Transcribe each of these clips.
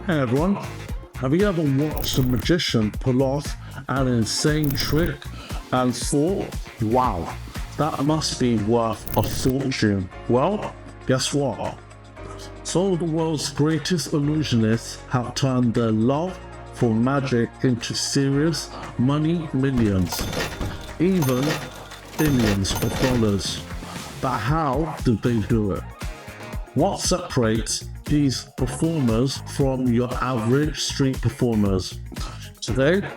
Hey everyone, have you ever watched a magician pull off an insane trick and thought, wow, that must be worth a fortune? Well, guess what? Some of the world's greatest illusionists have turned their love for magic into serious money millions, even billions of dollars. But how did they do it? What separates these performers from your average street performers? Today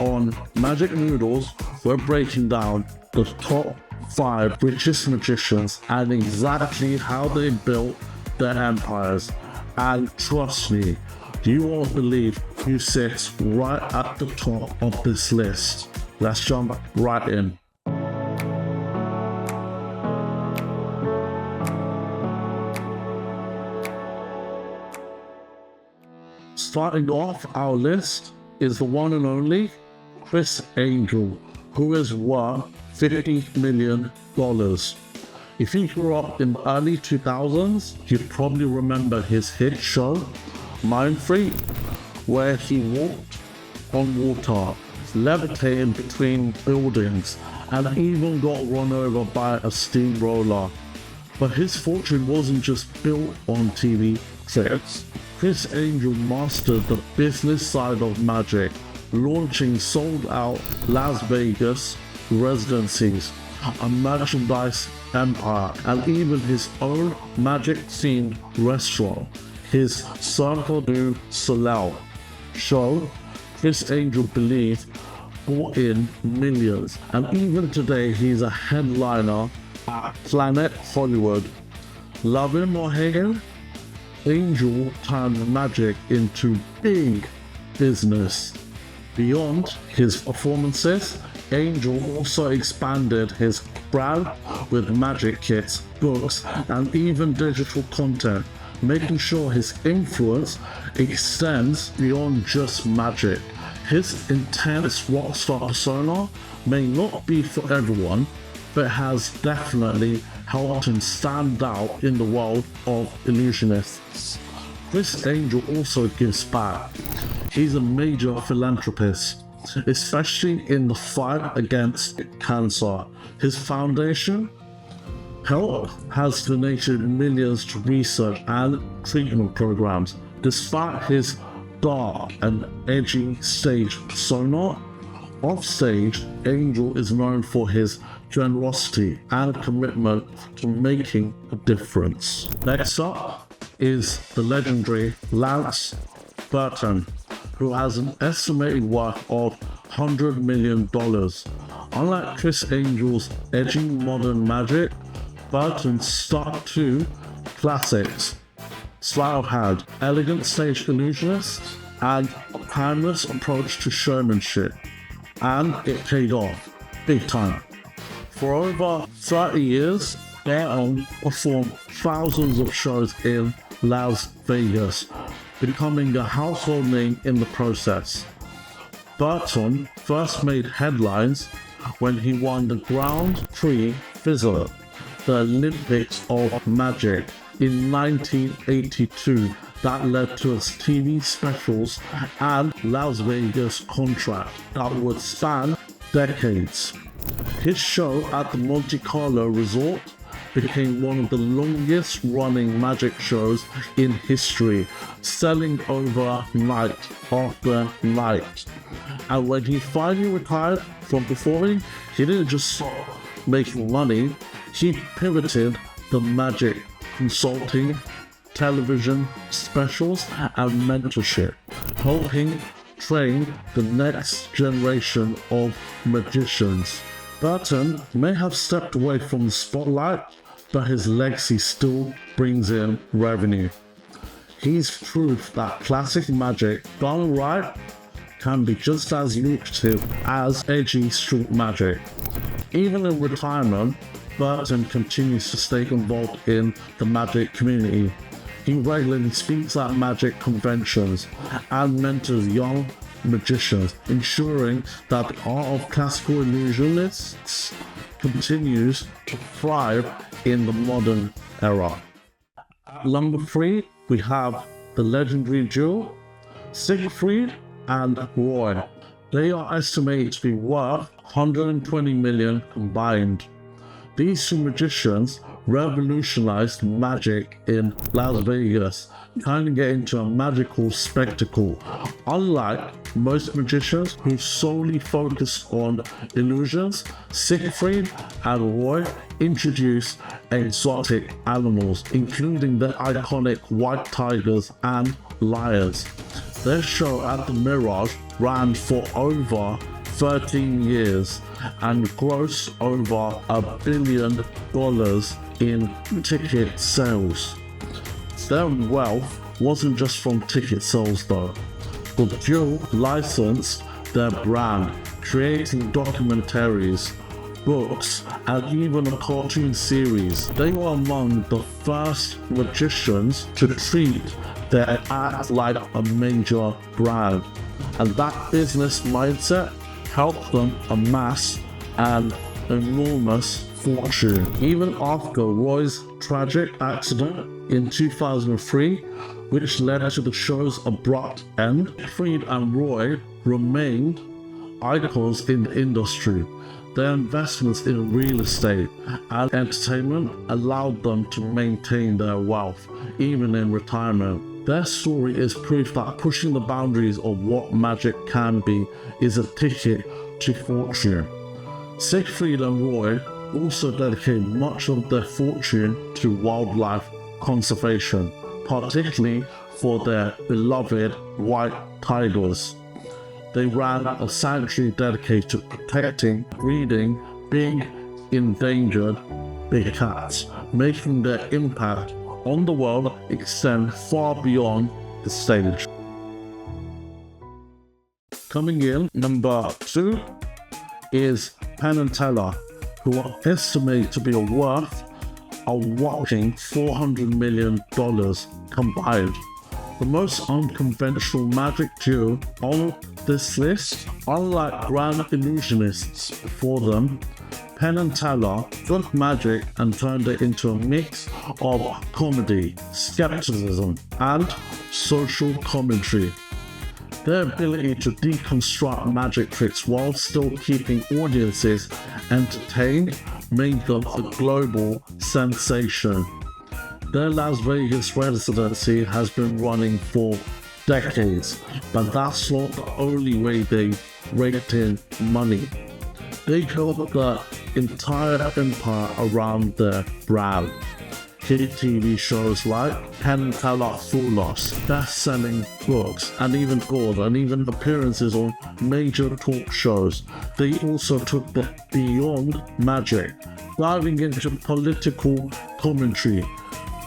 on Magic Noodles, we're breaking down the top 5 richest magicians and exactly how they built their empires. And trust me, you won't believe who sits right at the top of this list. Let's jump right in. Starting off our list is the one and only Criss Angel, who is worth $50 million. If you grew up in the early 2000s, you'd probably remember his hit show, Mind Freak, where he walked on water, levitating between buildings, and even got run over by a steamroller. But his fortune wasn't just built on TV tricks. Criss Angel mastered the business side of magic, launching sold-out Las Vegas residencies, a merchandise empire, and even his own magic-themed restaurant, his Cirque du Soleil show. Criss Angel believed brought in millions, and even today he's a headliner at Planet Hollywood. Love him or hate him, Angel turned magic into big business. Beyond his performances, Angel also expanded his brand with magic kits, books, and even digital content, making sure his influence extends beyond just magic. His intense rockstar persona may not be for everyone, but has definitely helped him stand out in the world of illusionists. Criss Angel also gives back. He's a major philanthropist, especially in the fight against cancer. His foundation, Help, has donated millions to research and treatment programs. Despite his dark and edgy stage persona, offstage, Angel is known for his generosity and commitment to making a difference. Next up is the legendary Lance Burton, who has an estimated worth of $100 million. Unlike Criss Angel's edgy modern magic, Burton stuck to classics. Style had elegant stage illusionists and a timeless approach to showmanship, and it paid off big time. For over 30 years, Burton performed thousands of shows in Las Vegas, becoming a household name in the process. Burton first made headlines when he won the Grand Prix Fizzler, the Olympics of Magic, in 1982 that led to his TV specials and Las Vegas contract that would span decades. His show at the Monte Carlo Resort became one of the longest running magic shows in history, selling over night after night. And when he finally retired from performing, he didn't just stop making money, he pivoted the magic consulting, television specials, and mentorship, helping train the next generation of magicians. Burton may have stepped away from the spotlight, but his legacy still brings in revenue. He's proof that classic magic done right can be just as lucrative as edgy street magic. Even in retirement, Burton continues to stay involved in the magic community. He regularly speaks at magic conventions and mentors young magicians, ensuring that the art of classical illusionists continues to thrive in the modern era. At number 3, we have the legendary duo Siegfried and Roy. They are estimated to be worth 120 million combined. These two magicians revolutionized magic in Las Vegas, turning it into a magical spectacle. Unlike most magicians who solely focus on illusions, Siegfried and Roy introduced exotic animals, including the iconic white tigers and lions. Their show at the Mirage ran for over 13 years and grossed over $1 billion in ticket sales. Their wealth wasn't just from ticket sales though. The duo licensed their brand, creating documentaries, books, and even a cartoon series. They were among the first magicians to treat their act like a major brand, and that business mindset helped them amass an enormous fortune. Even after Roy's tragic accident in 2003, which led to the show's abrupt end, Siegfried and Roy remained icons in the industry. Their investments in real estate and entertainment allowed them to maintain their wealth, even in retirement. Their story is proof that pushing the boundaries of what magic can be is a ticket to fortune. Siegfried and Roy also dedicated much of their fortune to wildlife conservation, particularly for their beloved white tigers. They ran a sanctuary dedicated to protecting, breeding big endangered big cats, making their impact on the world extend far beyond the stage. Coming in, number 2 is Penn Teller, who are estimated to be worth a whopping $400 million combined. The most unconventional magic duo on this list, unlike grand illusionists before them, Penn and Teller took magic and turned it into a mix of comedy, skepticism, and social commentary. Their ability to deconstruct magic tricks while still keeping audiences entertained made them a global sensation. Their Las Vegas residency has been running for decades, but that's not the only way they raked in money. They built the entire empire around their brand. Hit TV shows like Penn Teller Full Loss, best-selling books, and even appearances on major talk shows. They also took the beyond magic, diving into political commentary,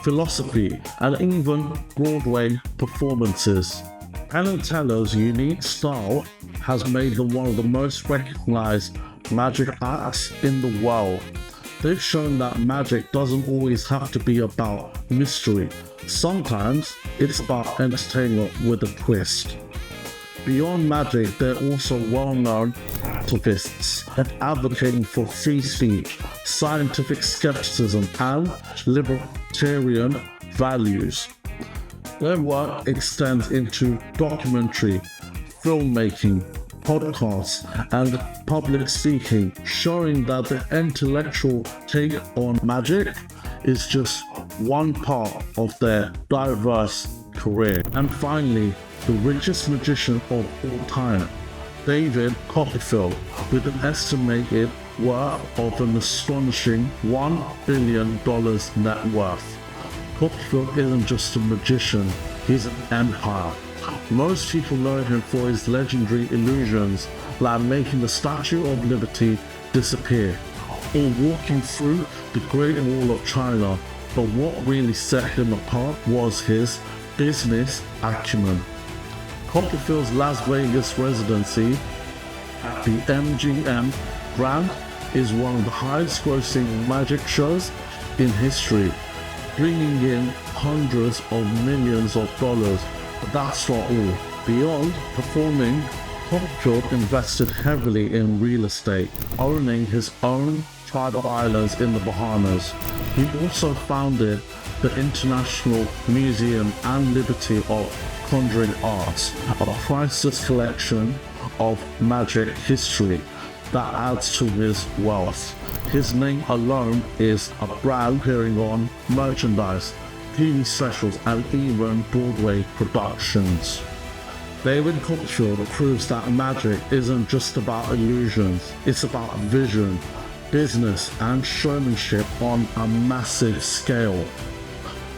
philosophy, and even Broadway performances. Penn Teller's unique style has made them one of the most recognized magic acts in the world. They've shown that magic doesn't always have to be about mystery. Sometimes it's about entertainment with a twist. Beyond magic, they're also well-known activists advocating for free speech, scientific skepticism, and libertarian values. Their work extends into documentary, filmmaking, podcasts, and public speaking, showing that the intellectual take on magic is just one part of their diverse career. And finally, the richest magician of all time, David Copperfield, with an estimated worth of an astonishing $1 billion net worth. Copperfield isn't just a magician, he's an empire. Most people know him for his legendary illusions, like making the Statue of Liberty disappear, or walking through the Great Wall of China, but what really set him apart was his business acumen. Copperfield's Las Vegas residency at the MGM Grand is one of the highest grossing magic shows in history, bringing in hundreds of millions of dollars. But that's not all. Beyond performing, Copperfield invested heavily in real estate, owning his own private islands in the Bahamas. He also founded the International Museum and Liberty of conjuring arts, a priceless collection of magic history that adds to his wealth. His name alone is a brand appearing on merchandise, TV specials, and even Broadway productions. David Copperfield proves that magic isn't just about illusions, it's about vision, business, and showmanship on a massive scale.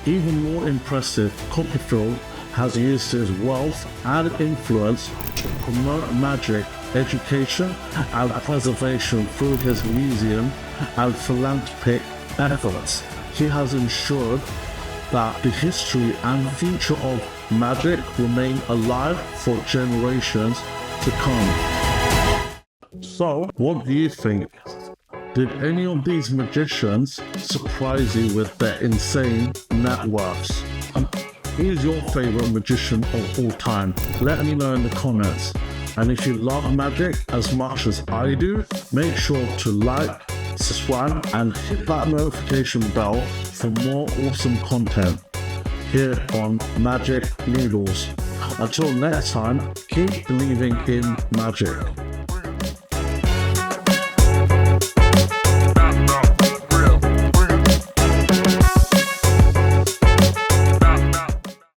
Even more impressive, Copperfield has used his wealth and influence to promote magic education and preservation through his museum and philanthropic efforts. He has ensured that the history and future of magic remain alive for generations to come. So, what do you think? Did any of these magicians surprise you with their insane net worths? Who's your favorite magician of all time? Let me know in the comments. And if you love magic as much as I do, make sure to like, subscribe, and hit that notification bell for more awesome content here on Magic Noodles. Until next time, keep believing in magic.